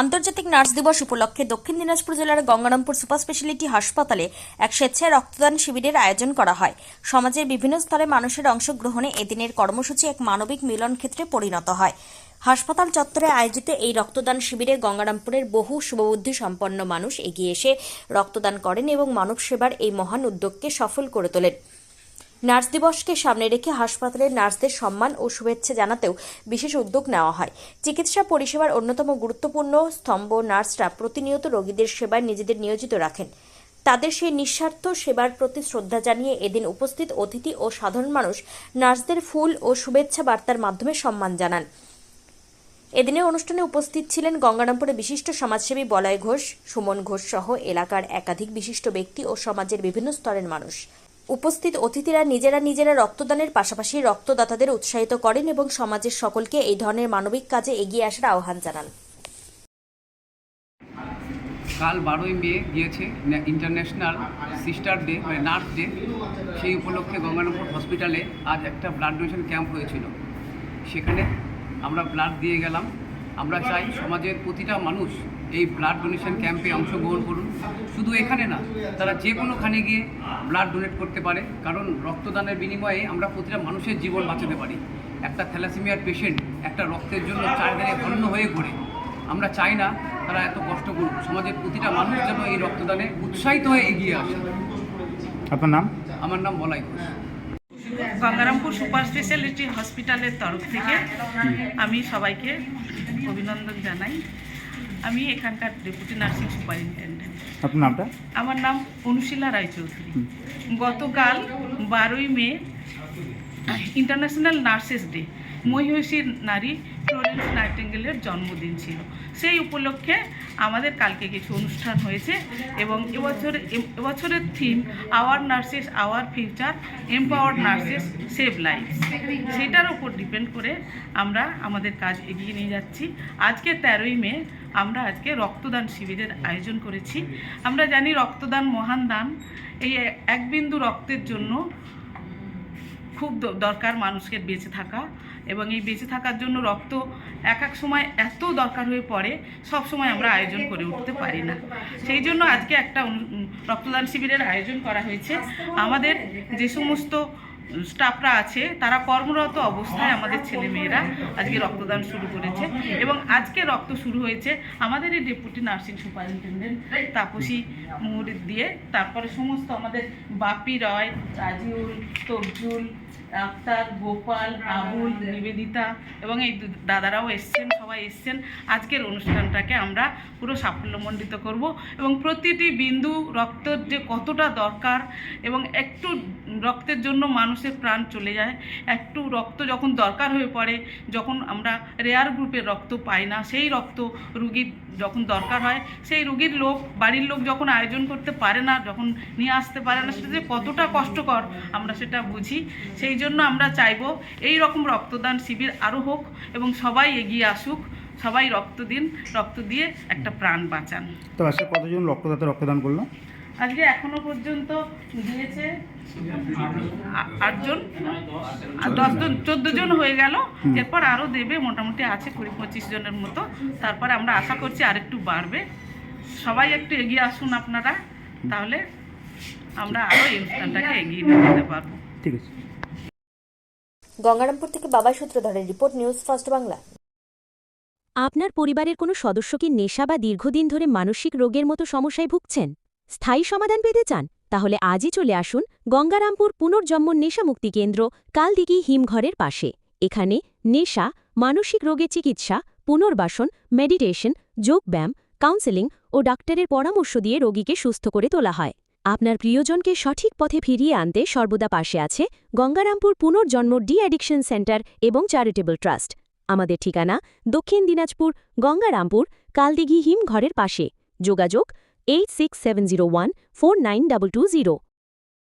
আন্তর্জাতিক নার্স দিবস উপলক্ষে দক্ষিণ দিনাজপুর জেলার গঙ্গারামপুর সুপার স্পেশালিটি হাসপাতালে এক স্বেচ্ছায় রক্তদান শিবিরের আয়োজন করা হয়। সমাজের বিভিন্ন স্তরে মানুষের অংশগ্রহণে এদিনের কর্মসূচি এক মানবিক মিলন ক্ষেত্রে পরিণত হয়। হাসপাতাল চত্বরে আয়োজিত এই রক্তদান শিবিরে গঙ্গারামপুরের বহু শুভবুদ্ধি সম্পন্ন মানুষ এগিয়ে এসে রক্তদান করেন এবং মানব সেবার এই মহান উদ্যোগকে সফল করে তোলেন। নার্স দিবসকে সামনে রেখে হাসপাতালের নার্সদের সম্মান ও শুভেচ্ছা জানাতেও বিশেষ উদ্যোগ নেওয়া হয়। চিকিৎসা পরিষেবার অন্যতম গুরুত্বপূর্ণ স্তম্ভ নার্সরা প্রতিনিয়ত রোগীদের সেবায় নিজেদের নিয়োজিত রাখেন। তাদের সেই নিঃস্বার্থ সেবার প্রতি শ্রদ্ধা জানিয়ে এদিন উপস্থিত অতিথি ও সাধারণ মানুষ নার্সদের ফুল ও শুভেচ্ছা বার্তার মাধ্যমে সম্মান জানান। এদিনের অনুষ্ঠানে উপস্থিত ছিলেন গঙ্গারামপুরের বিশিষ্ট সমাজসেবী বলয় ঘোষ, সুমন ঘোষ সহ এলাকার একাধিক বিশিষ্ট ব্যক্তি ও সমাজের বিভিন্ন স্তরের মানুষ। উপস্থিত অতিথিরা নিজেরা রক্তদানের পাশাপাশি রক্তদাতাদের উৎসাহিত করেন এবং সমাজের সকলকে এই ধরনের মানবিক কাজে এগিয়ে আসার আহ্বান জানান। কাল 12ই মে গিয়েছে ইন্টারন্যাশনাল সিস্টার ডে মানে নার্স ডে। সেই উপলক্ষে গঙ্গারামপুর হসপিটালে আজ একটা ব্লাড ডোনেশন ক্যাম্প হয়েছিল। সেখানে আমরা ব্লাড দিয়ে গেলাম। আমরা চাই সমাজের প্রতিটা মানুষ এই ব্লাড ডোনেশন ক্যাম্পে অংশগ্রহণ করুন। শুধু এখানে না, তারা যে কোনোখানে গিয়ে ব্লাড ডোনেট করতে পারে, কারণ রক্তদানের বিনিময়ে আমরা প্রতিটা মানুষের জীবন বাঁচাতে পারি। একটা থ্যালাসেমিয়ার পেশেন্ট একটা রক্তের জন্য চারদিনে হন্য হয়ে ঘোরে। আমরা চাই না তারা এত কষ্ট করুক। সমাজের প্রতিটা মানুষ যেন এই রক্তদানে উৎসাহিত হয়ে এগিয়ে আসে। আপনার নাম? আমার নাম বলাই ঘোষ। গঙ্গারামপুর সুপার স্পেশালিটি হসপিটালের তরফ থেকে আমি সবাইকে অভিনন্দন জানাই। আমি এখানকার ডেপুটি নার্সিং সুপারিনটেন্ডেন্ট। আপনার নামটা? আমার নাম অনুশীলা রায়চৌধুরী। গতকাল 12ই মে ইন্টারন্যাশনাল নার্সেস ডে, মহিষী নারী ফ্লোরেন্স নাইটিঙ্গেলের জন্মদিন ছিল। সেই উপলক্ষে আমাদের কালকে কিছু অনুষ্ঠান হয়েছে এবং এবছরের theme our nurses our future, empowered nurses save life. সেটার উপর ডিপেন্ড করে আমরা আমাদের কাজ এগিয়ে নিয়ে যাচ্ছি। আজকে 13ই মে আমরা আজকে রক্তদান শিবিরের আয়োজন করেছি। আমরা জানি রক্তদান মহান দান। এই এক বিন্দু রক্তের জন্য খুব দরকার মানুষকে বেঁচে থাকা, এবং এই বেঁচে থাকার জন্য রক্ত এক সময় এত দরকার হয়ে পড়ে, সব সময় আমরা আয়োজন করে উঠতে পারি না। সেই জন্য আজকে একটা রক্তদান শিবিরের আয়োজন করা হয়েছে। আমাদের যে সমস্ত স্টাফরা আছে তারা কর্মরত অবস্থায় আমাদের ছেলেমেয়েরা আজকে রক্তদান শুরু করেছে এবং আজকে রক্ত শুরু হয়েছে আমাদের এই ডেপুটি নার্সিং সুপারিনটেন্ডেন্ট তাপসী মুহুরীর দিয়ে। তারপরে সমস্ত আমাদের বাপি রয়, রাজিউল, তবজুল, আক্তার, গোপাল, আবুল, নিবেদিতা এবং এই দাদারাও এসছেন, সবাই এসছেন। আজকের অনুষ্ঠানটাকে আমরা পুরো সাফল্যমণ্ডিত করব এবং প্রতিটি বিন্দু রক্তের যে কতটা দরকার, এবং একটু রক্তের জন্য মানুষের প্রাণ চলে যায়। একটু রক্ত যখন দরকার হয়ে পড়ে, যখন আমরা রেয়ার গ্রুপের রক্ত পাই না, সেই রক্ত রুগীর যখন দরকার হয়, সেই রুগীর লোক বাড়ির লোক যখন আয়োজন করতে পারে না, যখন নিয়ে আসতে পারে না, সেটা যে কতটা কষ্টকর আমরা সেটা বুঝি। সেই জন্য আমরা চাইব এই রকম রক্তদান শিবির আরও হোক এবং সবাই এগিয়ে আসুক, সবাই রক্ত দিন, রক্ত দিয়ে একটা প্রাণ বাঁচান। তো আজকে কতজন রক্তদাতা রক্তদান করলো? আজকে এখনো পর্যন্ত দিয়েছে 8 জন, 10 জন, 14 জন হয়ে গেল। এরপর আরও দেবে, মোটামুটি আছে 20-25 জনের মতো। তারপরে আমরা আশা করছি আরেকটু বাড়বে। সবাই একটু এগিয়ে আসুন আপনারা, তাহলে আমরা আরও এই অনুষ্ঠানটাকে এগিয়ে নিয়ে যেতে পারবো। ঠিক আছে। গঙ্গারামপুর থেকে বাবাই সূত্রধরের রিপোর্ট, নিউজ ফার্স্ট বাংলা। আপনার পরিবারের কোনো সদস্য কি নেশা বা দীর্ঘদিন ধরে মানসিক রোগের মতো সমস্যায় ভুগছেন? স্থায়ী সমাধান পেতে চান? তাহলে আজই চলে আসুন গঙ্গারামপুর পুনর্জন্ম নেশা মুক্তি কেন্দ্র, কালদিঘি হিমঘরের পাশে। এখানে নেশা, মানসিক রোগের চিকিৎসা, পুনর্বাসন, মেডিটেশন, যোগব্যায়াম, কাউন্সেলিং ও ডাক্তারের পরামর্শ দিয়ে রোগীকে সুস্থ করে তোলা হয়। আপনার প্রিয়জনকে সঠিক পথে ফিরিয়ে আনতে সর্বদা পাশে আছে গঙ্গারামপুর পুনর্জন্ম ডি অ্যাডিকশন সেন্টার এবং চ্যারিটেবল ট্রাস্ট। আমাদের ঠিকানা দক্ষিণ দিনাজপুর, গঙ্গারামপুর, কালদিঘি হিমঘরের পাশে। যোগাযোগ 8670149220।